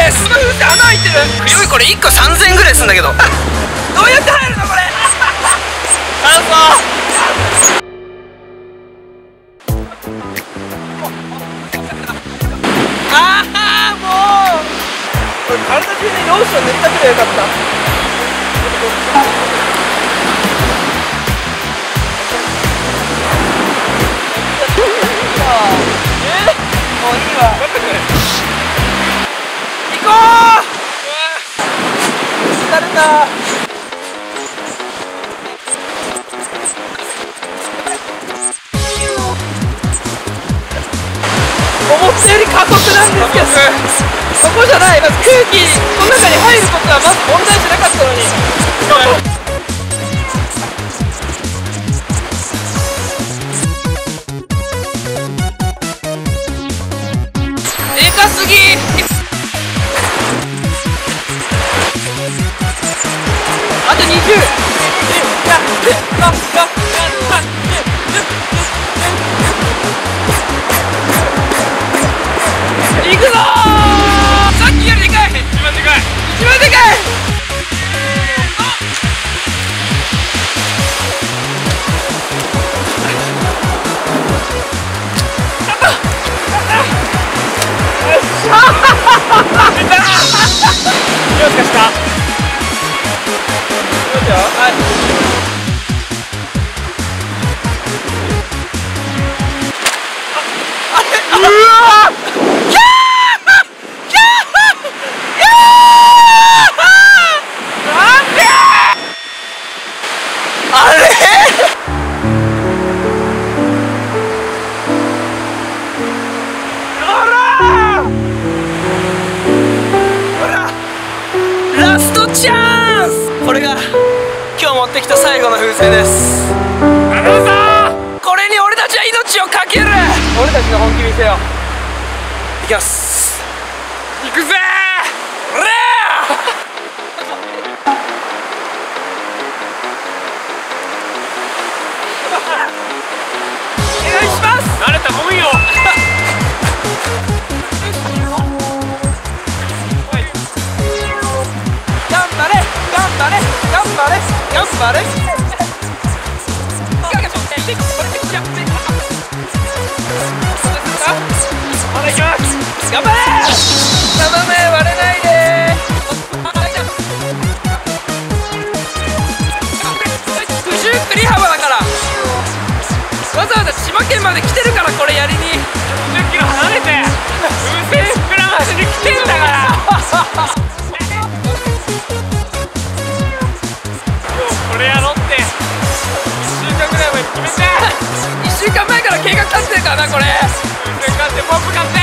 です。この風船穴開いてる。よい、これ1個3000円ぐらいするんだけどどうやって入るのこれ。感想もうこれ体中にローション塗ったくらいよかった。もういいわ。行こう。疲れた。思ったより過酷なんですけど、そこじゃない。まず空気この中に入ることはまず問題じゃなかったのに。でかすぎ。あと20。行くぞー。さっきよりでかい。一番でかい。一番でかい。よしかした。はい。うわー。ラストチャンス。これが今日持ってきた最後の風船です。これに俺たちは命をかける。俺たちの本気見せよう。いきます。いくぜー。おらー。お願いします。慣れたもんよ。頑張れ頑張れ頑張れ頑張れ。まだいきます。頑張れ。頼む、割れないで。九十九里浜だから、わざわざ千葉県まで来てるから、これやりに10キロ離れて風船膨らましに来てんだからこれやろうって1週間ぐらい前に決めて、1週間前から計画立ってるからな。これ風船買ってポンプ買って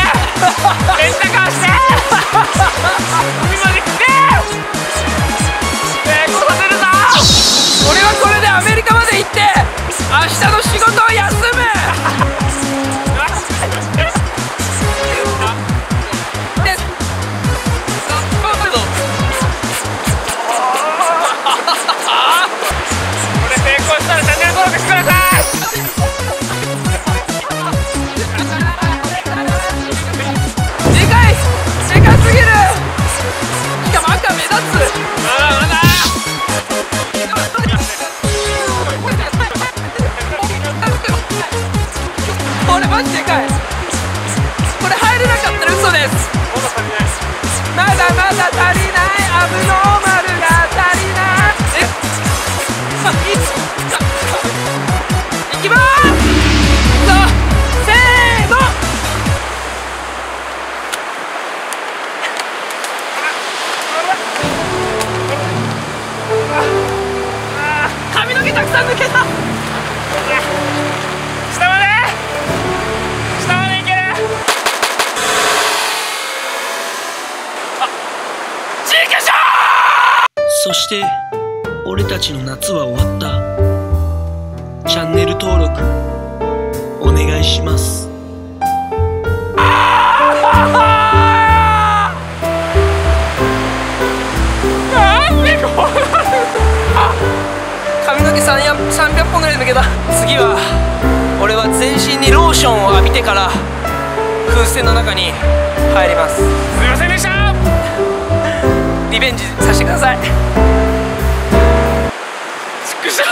レンタカーして海まで来て成功させるぞ。俺はこれでアメリカまで行って明日の仕事を休む。まだまだ足りない。アブノーマルが足りない。いきまーす。せーの。髪の毛たくさん抜けた。下までいける。そして俺たちの夏は終わった。チャンネル登録お願いします。なんでこうなる。髪の毛300本ぐらい抜けた。次は俺は全身にローションを浴びてから風船の中に入ります。すいませんでした。リベンジさせてください。ちくしょう